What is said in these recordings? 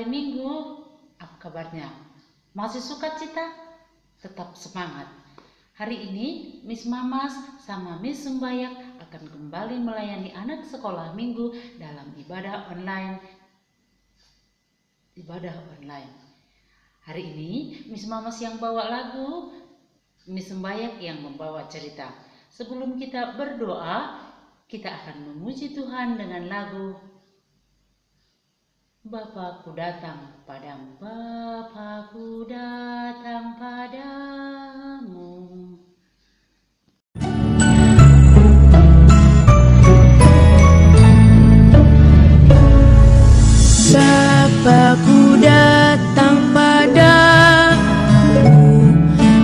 hari Minggu. Apa kabarnya? Masih sukacita? Tetap semangat. Hari ini Miss Mamas sama Miss Sumbayak akan kembali melayani anak sekolah minggu dalam ibadah online. Hari ini Miss Mamas yang bawa lagu, Miss Sumbayak yang membawa cerita. Sebelum kita berdoa, kita akan memuji Tuhan dengan lagu Bapakku datang padamu, Bapakku datang padamu. Bapakku datang padamu,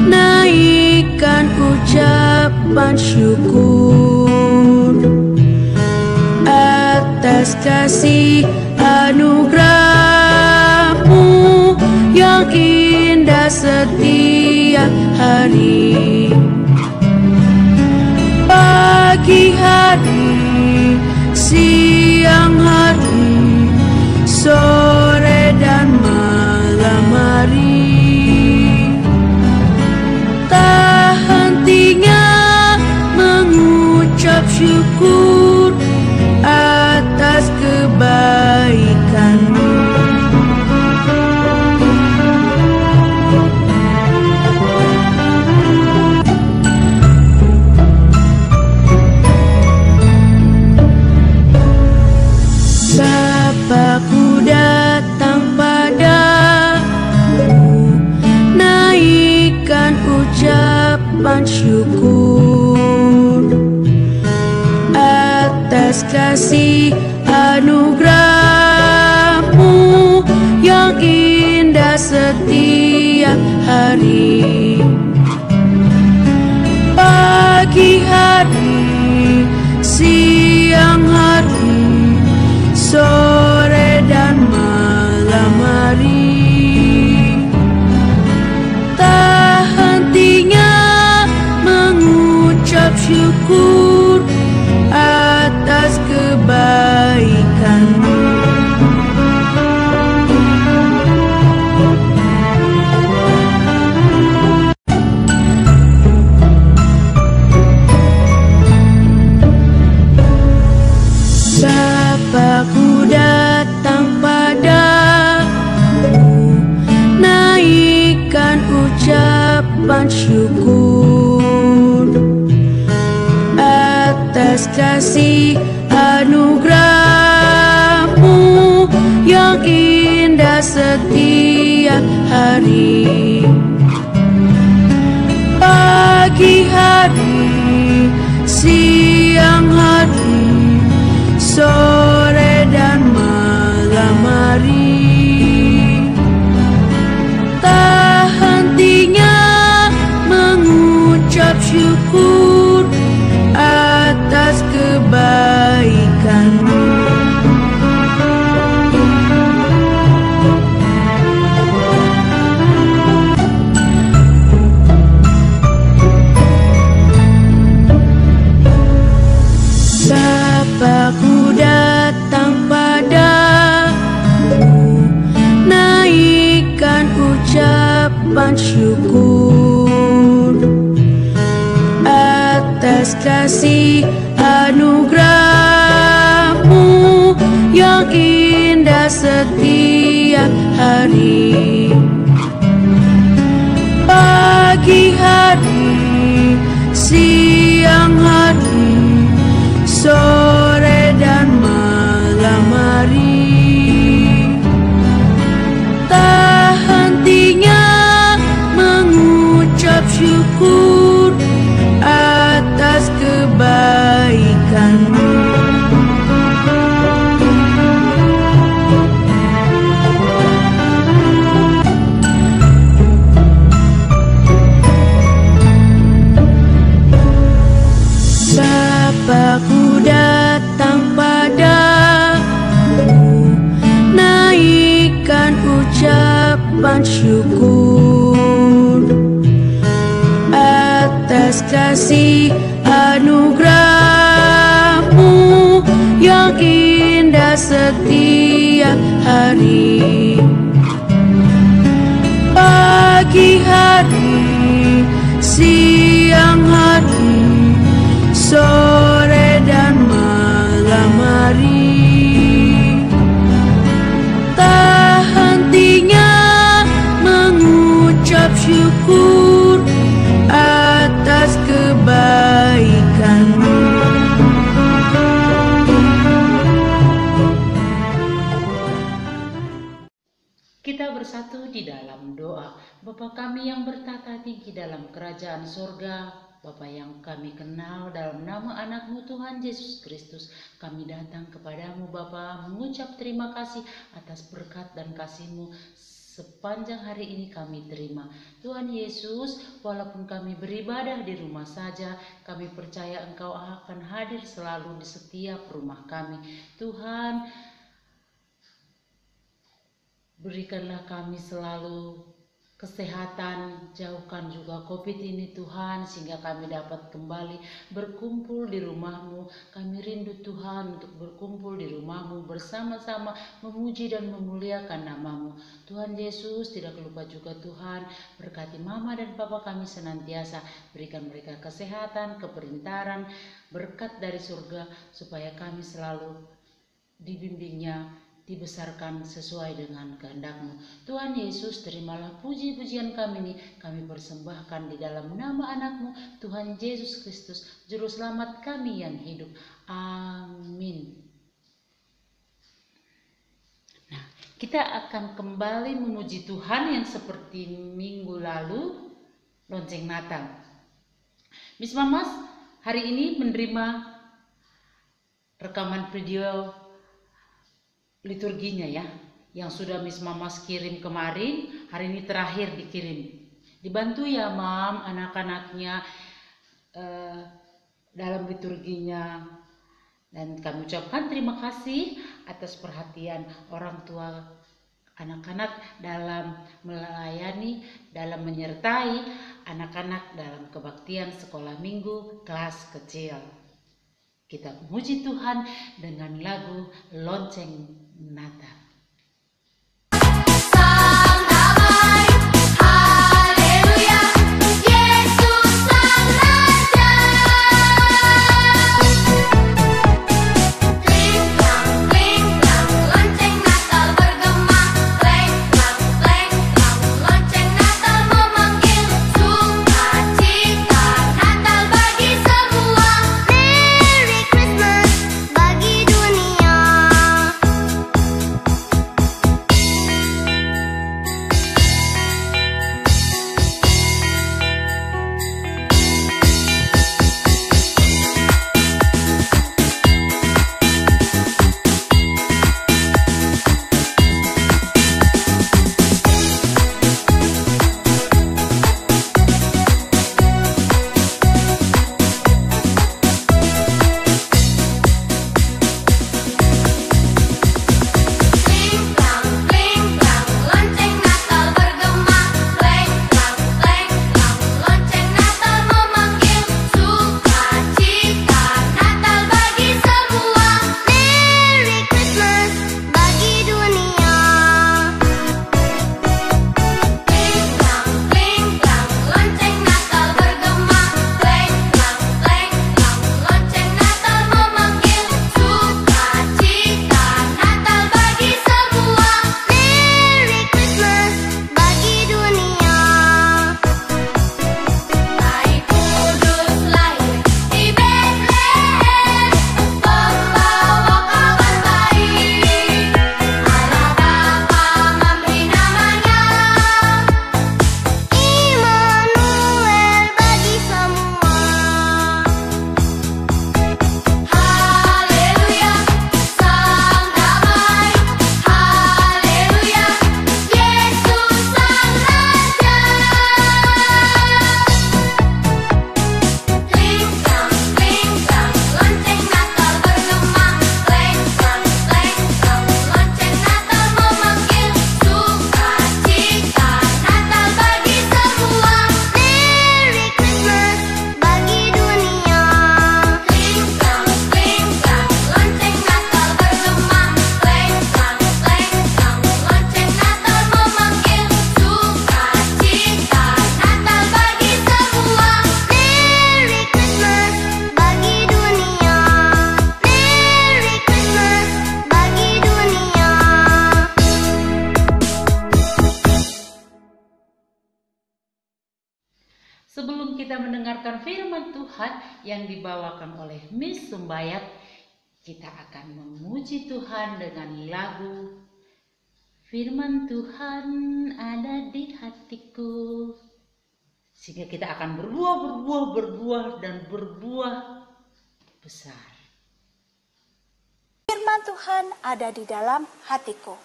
naikkan ucapan syukur atas kasih anugerahmu yang indah setiap hari. Pagi hari, siang hari, sore dan malam hari, tak hentinya mengucap syukur atas kebaikanmu. Bapakku datang padamu, naikkan ucapan syukur atas kasih anugerahmu yang indah setiap hari. Pagi hari, siang hari, sore dan malam hari, tak hentinya mengucap syukur atas kebaikanmu. Bapakku datang padamu, naikkan ucapan syukur atas kasih anugerahmu yang indah setiap hari. Pagi hari, siang hari, sore dan malam hari, tak hentinya mengucap syukur atas kebaikanmu. Bapakku datang padamu, naikkan ucapan syukur atas kasih anugerahmu yang indah setiap hari. Pagi hari, siang hari, sore dan malam hari, tak hentinya mengucap syukur atas kebaikanmu. Bapakku datang padamu, naikkan ucapan syukur atas kasih anugerahmu yang indah setiap hari. Pagi hari, siang hari, sore dan malam hari, tak hentinya mengucap syukur atas kebaikan-Mu. Kita bersatu di dalam doa. Bapa kami yang bertata tinggi dalam kerajaan surga, Bapa yang kami kenal dalam nama anak-Mu Tuhan Yesus Kristus, kami datang kepadamu Bapa mengucap terima kasih atas berkat dan kasih-Mu sepanjang hari ini kami terima. Tuhan Yesus, walaupun kami beribadah di rumah saja, kami percaya Engkau akan hadir selalu di setiap rumah kami. Tuhan, berikanlah kami selalu kesehatan, jauhkan juga COVID ini Tuhan, sehingga kami dapat kembali berkumpul di rumah-Mu. Kami rindu Tuhan untuk berkumpul di rumah-Mu bersama-sama memuji dan memuliakan nama-Mu. Tuhan Yesus, tidak lupa juga Tuhan, berkati mama dan papa kami senantiasa, berikan mereka kesehatan, keperintaran, berkat dari surga, supaya kami selalu dibimbingnya, dibesarkan sesuai dengan kehendak-Mu. Tuhan Yesus, terimalah puji-pujian kami ini, kami persembahkan di dalam nama anak-Mu, Tuhan Yesus Kristus, Juru Selamat kami yang hidup. Amin. Nah, kita akan kembali memuji Tuhan yang seperti minggu lalu, lonceng Natal. Miss Mamas hari ini menerima rekaman video liturginya ya, yang sudah Miss Mamas kirim kemarin, hari ini terakhir dikirim. Dibantu ya Mam, anak-anaknya dalam liturginya. Dan kami ucapkan terima kasih atas perhatian orang tua anak-anak dalam melayani, dalam menyertai anak-anak dalam kebaktian sekolah minggu kelas kecil. Kita memuji Tuhan dengan lagu Lonceng Natal. mendengarkan firman Tuhan yang dibawakan oleh Miss Sumbayat, kita akan memuji Tuhan dengan lagu Firman Tuhan ada di hatiku. Sehingga kita akan berbuah dan berbuah besar. Firman Tuhan ada di dalam hatiku.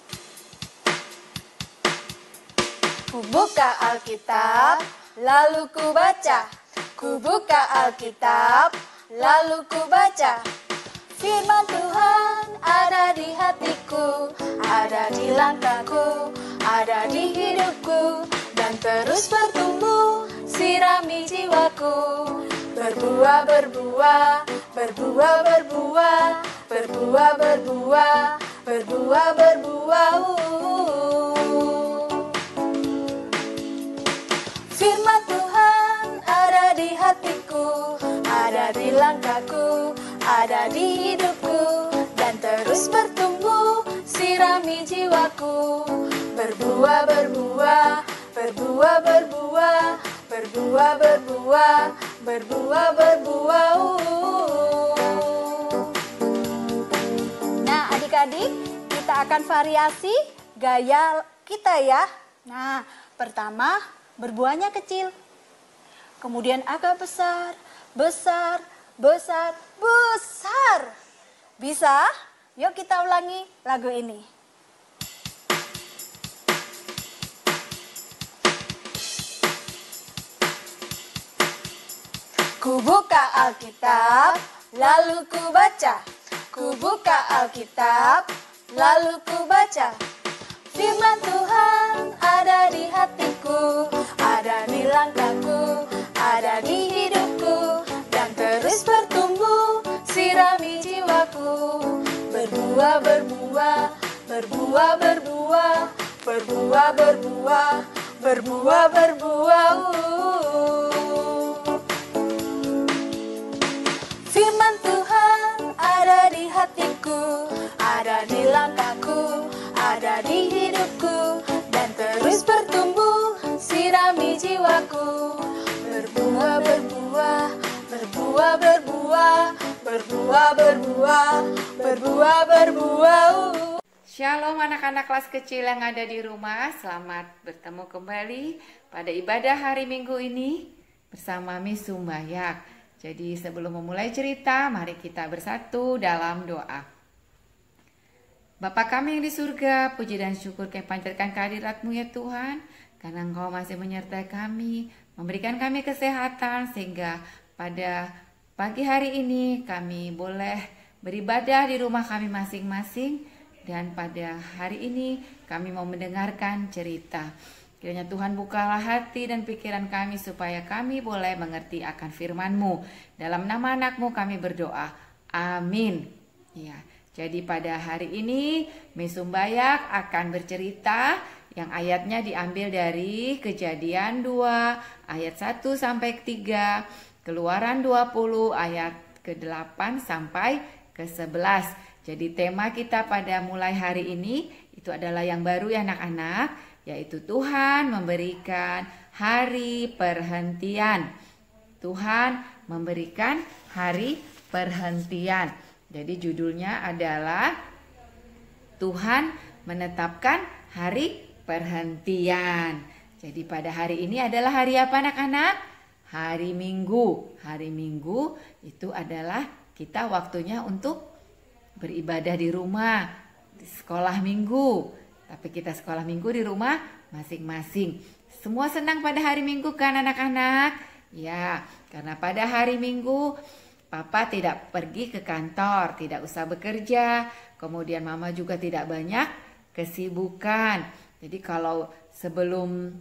Ku buka Alkitab, lalu ku baca. Ku buka Alkitab, lalu ku baca. Firman Tuhan ada di hatiku, ada di langkahku, ada di hidupku, dan terus bertumbuh, sirami jiwaku. Berbuah, berbuah, berbuah, berbuah, berbuah, berbuah, berbuah, berbuah. Firman Tuhan ada di hatiku, ada di langkahku, ada di hidupku, dan terus bertumbuh, sirami jiwaku. Berbuah, berbuah, berbuah, berbuah, berbuah, berbuah, berbuah, berbuah. Nah, adik-adik, kita akan variasi gaya kita ya. Nah, pertama berbuahnya kecil, kemudian agak besar, besar, besar, besar. Bisa? Yuk kita ulangi lagu ini. Ku buka Alkitab, lalu ku baca. Ku buka Alkitab, lalu ku baca. Firman Tuhan ada di hatiku, ada di langkahku, ada di hidupku, dan terus bertumbuh, sirami jiwaku. Berbuah, berbuah, berbuah, berbuah, berbuah, berbuah, berbuah, berbuah. Firman Tuhan ada di hatiku, ada di langkahku, ada di hidupku, dan terus bertumbuh, sirami jiwaku. Berbuah, berbuah, berbuah, berbuah, berbuah, berbuah, berbuah, berbuah. Shalom anak-anak kelas kecil yang ada di rumah, selamat bertemu kembali pada ibadah hari Minggu ini bersama Miss Sumbayat. Jadi sebelum memulai cerita, mari kita bersatu dalam doa. Bapa kami yang di surga, puji dan syukur kami panjatkan kehadirat-Mu ya Tuhan, karena Engkau masih menyertai kami, memberikan kami kesehatan, sehingga pada pagi hari ini kami boleh beribadah di rumah kami masing-masing, dan pada hari ini kami mau mendengarkan cerita. Kiranya Tuhan bukalah hati dan pikiran kami supaya kami boleh mengerti akan firman-Mu. Dalam nama anak-Mu kami berdoa. Amin. Ya, jadi pada hari ini Miss Sumbayat akan bercerita yang ayatnya diambil dari Kejadian 2 ayat 1 sampai 3, Keluaran 20 ayat ke-8 sampai ke-11. Jadi tema kita pada mulai hari ini itu adalah yang baru ya anak-anak, yaitu Tuhan memberikan hari perhentian. Tuhan memberikan hari perhentian. Jadi judulnya adalah Tuhan menetapkan hari perhentian. Jadi pada hari ini adalah hari apa anak-anak? Hari Minggu. Hari Minggu itu adalah kita waktunya untuk beribadah di rumah, di sekolah minggu. Tapi kita sekolah minggu di rumah masing-masing. Semua senang pada hari Minggu kan anak-anak? Ya, karena pada hari Minggu Papa tidak pergi ke kantor, tidak usah bekerja. Kemudian Mama juga tidak banyak kesibukan. Jadi kalau sebelum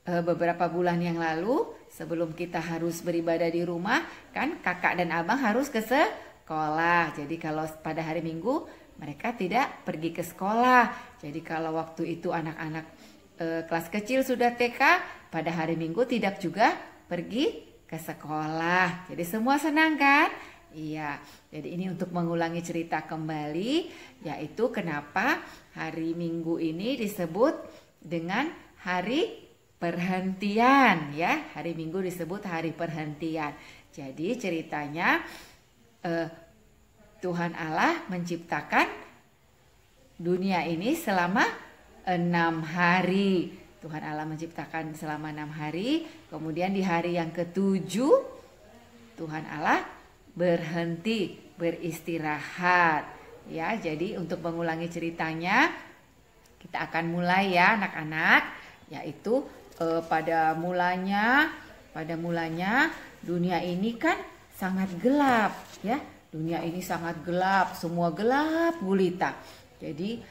beberapa bulan yang lalu, sebelum kita harus beribadah di rumah, kan kakak dan abang harus ke sekolah. Jadi kalau pada hari Minggu mereka tidak pergi ke sekolah. Jadi kalau waktu itu anak-anak kelas kecil sudah TK, pada hari Minggu tidak juga pergi ke sekolah. Jadi semua senang kan? Iya. Jadi ini untuk mengulangi cerita kembali, yaitu kenapa hari Minggu ini disebut dengan hari perhentian ya. Hari Minggu disebut hari perhentian. Jadi ceritanya Tuhan Allah menciptakan dunia ini selama 6 hari. Tuhan Allah menciptakan selama 6 hari. Kemudian di hari yang ke-7 Tuhan Allah berhenti, beristirahat. Ya, jadi untuk mengulangi ceritanya kita akan mulai ya anak-anak. Yaitu pada mulanya dunia ini kan sangat gelap ya. Dunia ini sangat gelap, semua gelap gulita. Jadi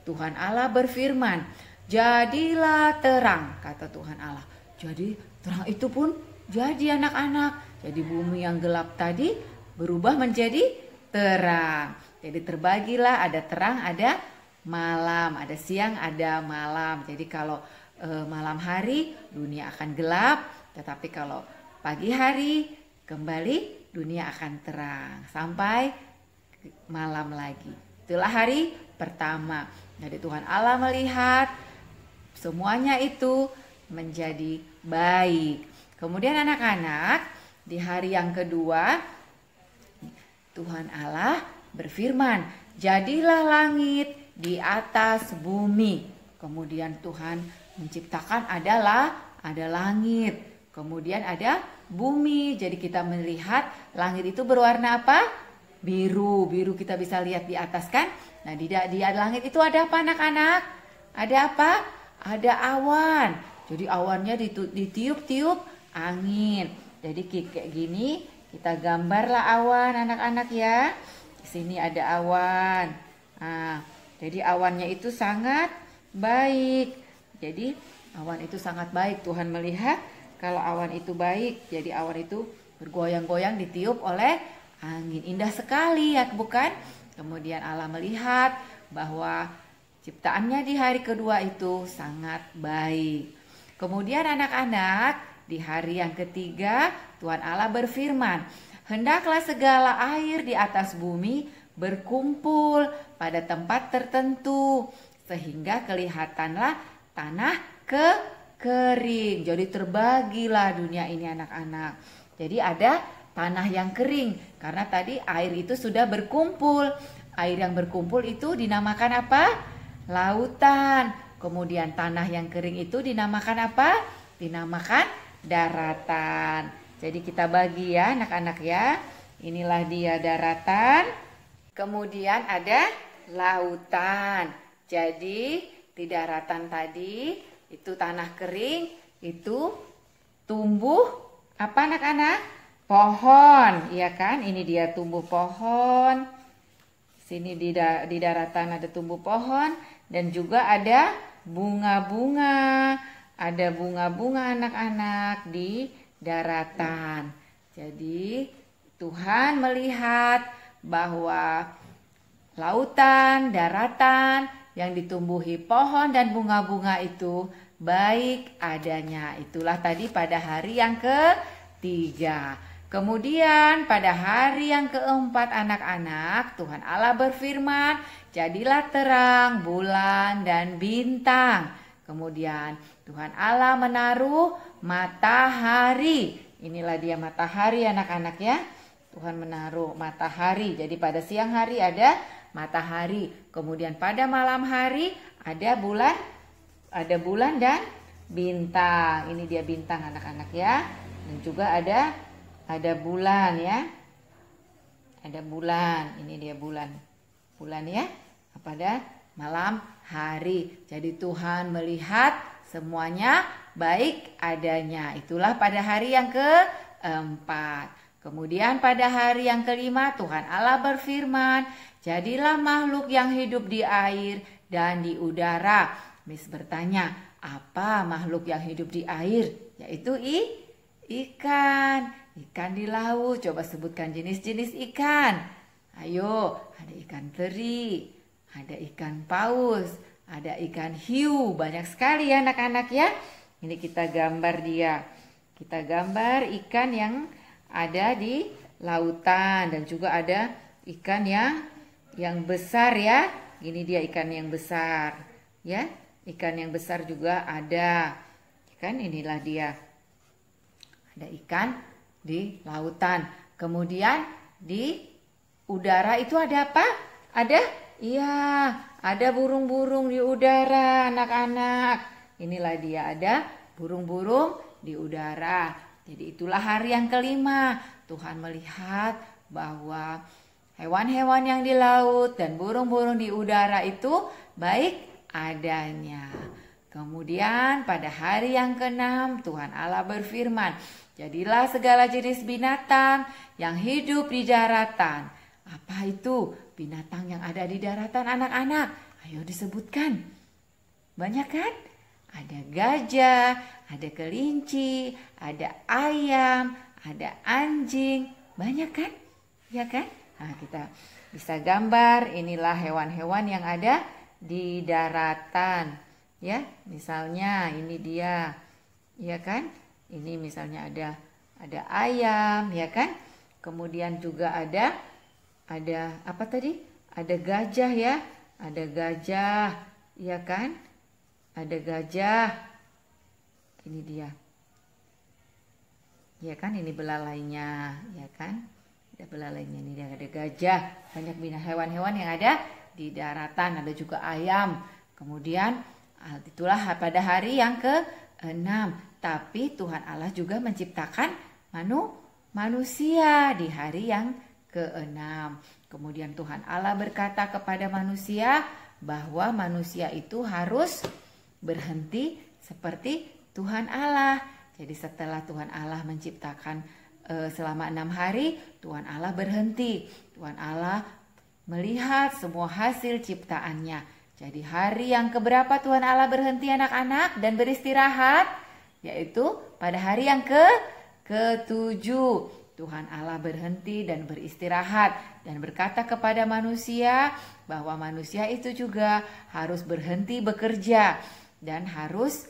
Tuhan Allah berfirman, "Jadilah terang," kata Tuhan Allah. Jadi terang itu pun jadi anak-anak. Jadi bumi yang gelap tadi berubah menjadi terang. Jadi terbagilah, ada terang, ada malam, ada siang, ada malam. Jadi kalau malam hari dunia akan gelap, tetapi kalau pagi hari kembali dunia akan terang sampai malam lagi. Itulah hari pertama. Jadi Tuhan Allah melihat semuanya itu menjadi baik. Kemudian anak-anak, di hari yang kedua Tuhan Allah berfirman, "Jadilah langit di atas bumi." Kemudian Tuhan menciptakan ada langit. Kemudian ada bumi. Jadi kita melihat langit itu berwarna apa? Biru. Biru kita bisa lihat di atas kan? Nah di langit itu ada apa anak-anak? Ada apa? Ada awan. Jadi awannya ditiup-tiup angin. Jadi kayak gini kita gambarlah awan anak-anak ya. Di sini ada awan. Nah, jadi awannya itu sangat baik. Jadi awan itu sangat baik. Tuhan melihat kalau awan itu baik, jadi awan itu bergoyang-goyang ditiup oleh angin. Indah sekali ya bukan? Kemudian Allah melihat bahwa ciptaannya di hari kedua itu sangat baik. Kemudian anak-anak, di hari yang ketiga Tuhan Allah berfirman, "Hendaklah segala air di atas bumi berkumpul pada tempat tertentu, sehingga kelihatanlah tanah kering." Jadi terbagilah dunia ini anak-anak. Jadi ada tanah yang kering karena tadi air itu sudah berkumpul. Air yang berkumpul itu dinamakan apa? Lautan. Kemudian tanah yang kering itu dinamakan apa? Dinamakan daratan. Jadi kita bagi ya anak-anak ya. Inilah dia daratan. Kemudian ada lautan. Jadi di daratan tadi itu tanah kering, itu tumbuh apa anak-anak? Pohon, iya kan? Ini dia tumbuh pohon. Sini di daratan ada tumbuh pohon dan juga ada bunga-bunga. Ada bunga-bunga anak-anak di daratan. Jadi Tuhan melihat bahwa lautan, daratan yang ditumbuhi pohon dan bunga-bunga itu baik adanya. Itulah tadi pada hari yang ketiga. Kemudian pada hari yang keempat anak-anak, Tuhan Allah berfirman, "Jadilah terang, bulan dan bintang." Kemudian Tuhan Allah menaruh matahari. Inilah dia matahari anak-anak ya. Tuhan menaruh matahari. Jadi pada siang hari ada matahari. Kemudian pada malam hari ada bulan dan bintang. Ini dia bintang anak-anak ya. Dan juga ada bulan ya. Ada bulan. Ini dia bulan. Bulan ya. Pada malam hari. Jadi Tuhan melihat semuanya baik adanya. Itulah pada hari yang keempat. Kemudian pada hari yang kelima Tuhan Allah berfirman, "Jadilah makhluk yang hidup di air dan di udara." Miss bertanya, apa makhluk yang hidup di air? Yaitu ikan. Ikan di laut. Coba sebutkan jenis-jenis ikan. Ayo, ada ikan teri, ada ikan paus, ada ikan hiu. Banyak sekali ya anak-anak ya. Ini kita gambar dia. Kita gambar ikan yang ada di lautan dan juga ada ikan yang besar ya. Ini dia ikan yang besar ya. Ikan yang besar juga ada. Kan inilah dia. Ada ikan di lautan. Kemudian di udara itu ada apa? Ada? Iya, ada burung-burung di udara, anak-anak. Inilah dia, ada burung-burung di udara. Jadi itulah hari yang kelima. Tuhan melihat bahwa hewan-hewan yang di laut dan burung-burung di udara itu baik adanya. Kemudian pada hari yang keenam Tuhan Allah berfirman, jadilah segala jenis binatang yang hidup di daratan. Apa itu binatang yang ada di daratan, anak-anak? Ayo disebutkan. Banyak kan? Ada gajah, ada kelinci, ada ayam, ada anjing. Banyak kan? Ya kan? Nah, kita bisa gambar inilah hewan-hewan yang ada di daratan. Ya, misalnya ini dia. Ya kan? Ini misalnya ada ayam, ya kan? Kemudian juga ada apa tadi? Ada gajah ya. Ada gajah, ya kan? Ada gajah. Ini dia. Ya kan, ini belalainya, ya kan? Ada belalainya, ini dia ada gajah. Banyak binatang hewan-hewan yang ada di daratan, ada juga ayam. Kemudian itulah pada hari yang ke-6. Tapi Tuhan Allah juga menciptakan manusia di hari yang ke-6. Kemudian Tuhan Allah berkata kepada manusia bahwa manusia itu harus berhenti seperti Tuhan Allah. Jadi setelah Tuhan Allah menciptakan selama 6 hari, Tuhan Allah berhenti. Tuhan Allah melihat semua hasil ciptaannya. Jadi hari yang keberapa Tuhan Allah berhenti, anak-anak, dan beristirahat? Yaitu pada hari yang ke-7. Tuhan Allah berhenti dan beristirahat dan berkata kepada manusia bahwa manusia itu juga harus berhenti bekerja dan harus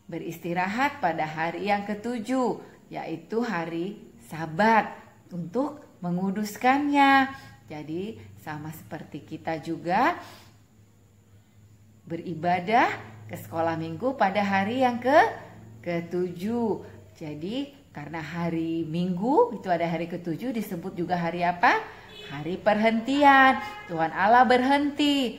beristirahat pada hari yang ke-7, yaitu hari Sabat, untuk menguduskannya. Jadi sama seperti kita juga beribadah ke sekolah minggu pada hari yang ke-7. Jadi karena hari Minggu itu ada hari ke-7, disebut juga hari apa? Hari perhentian. Tuhan Allah berhenti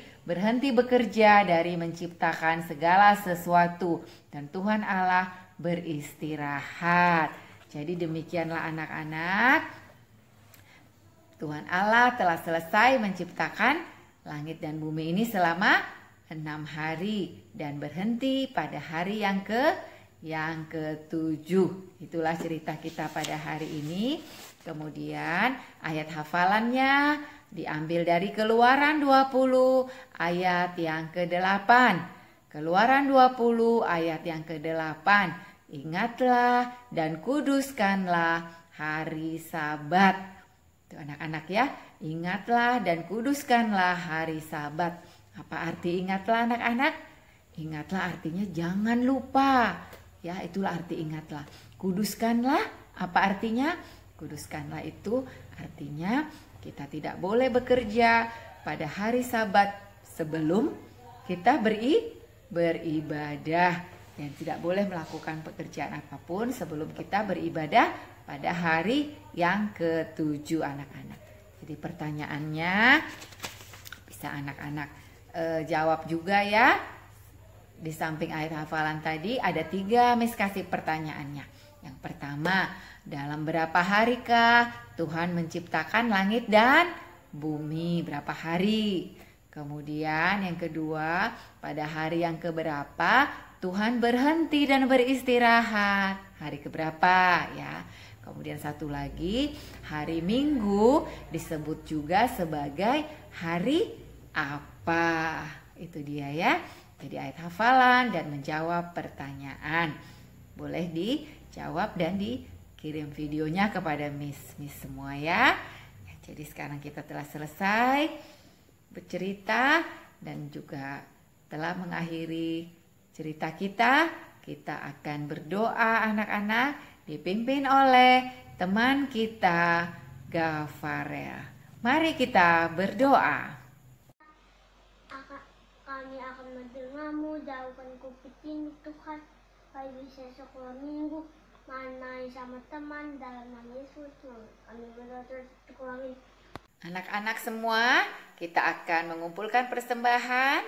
bekerja dari menciptakan segala sesuatu, dan Tuhan Allah beristirahat. Jadi demikianlah anak-anak, Tuhan Allah telah selesai menciptakan langit dan bumi ini selama 6 hari dan berhenti pada hari yang ke-7. Itulah cerita kita pada hari ini. Kemudian ayat hafalannya diambil dari Keluaran 20 ayat yang ke-8. Keluaran 20 ayat yang ke-8. Ingatlah dan kuduskanlah hari Sabat. Itu anak-anak ya. Ingatlah dan kuduskanlah hari Sabat. Apa arti ingatlah, anak-anak? Ingatlah artinya jangan lupa. Ya, itulah arti ingatlah. Kuduskanlah, apa artinya? Kuduskanlah itu artinya kita tidak boleh bekerja pada hari Sabat sebelum kita beribadah, dan tidak boleh melakukan pekerjaan apapun sebelum kita beribadah pada hari yang ke-7, anak-anak. Jadi pertanyaannya bisa anak-anak jawab juga ya. Di samping ayat hafalan tadi ada 3 Miss kasih pertanyaannya. Yang pertama, dalam berapa harikah Tuhan menciptakan langit dan bumi? Berapa hari? Kemudian yang kedua, pada hari yang keberapa Tuhan berhenti dan beristirahat? Hari keberapa ya? Kemudian satu lagi, hari Minggu disebut juga sebagai hari apa? Itu dia ya. Jadi ayat hafalan dan menjawab pertanyaan. Boleh dijawab dan dikirim videonya kepada Miss semua ya. Jadi sekarang kita telah selesai bercerita dan juga telah mengakhiri cerita kita. Kita akan berdoa, anak-anak, dipimpin oleh teman kita Gafarel. Mari kita berdoa. Kami akan mendengarmu, jauhkan COVID ini Tuhan. supaya bisa sekolah minggu, main-main sama teman dalam nama Yesus. Kami berdoa terus sekolah minggu. Anak-anak semua, kita akan mengumpulkan persembahan.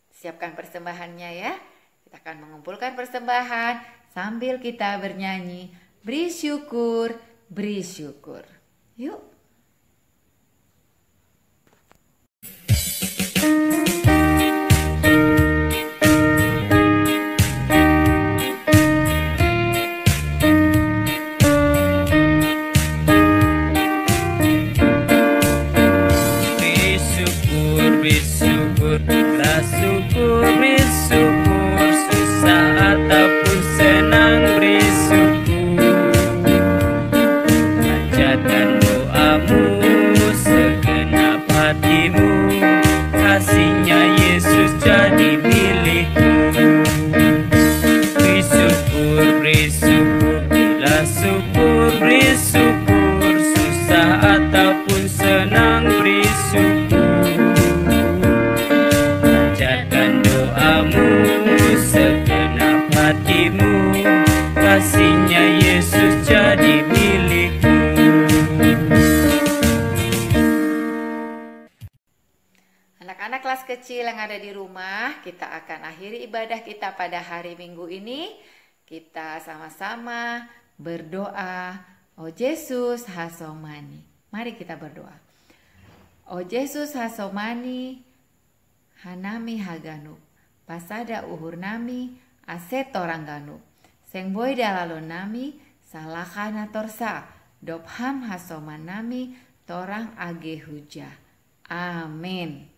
Siapkan persembahannya ya. Kita akan mengumpulkan persembahan sambil kita bernyanyi, beri syukur, beri syukur. Yuk. Bersyukur, susah ataupun senang bersyukur. Panjatkan doamu, segenap hatimu, kasihnya Yesus jadi milikmu. Bersyukur, bersyukur, bila syukur, bersyukur, susah ataupun senang bersyukur. Segenap hatimu, kasihnya Yesus jadi milikmu. Anak-anak kelas kecil yang ada di rumah, kita akan akhiri ibadah kita pada hari Minggu ini. Kita sama-sama berdoa, O Yesus hasomani. Mari kita berdoa. O Yesus hasomani, hanami haganu. Pasada uhur nami, aset torang ganu. Seng boy dalalon nami, salahana torsa. Dobham hasoman nami, torang age huja. Amin.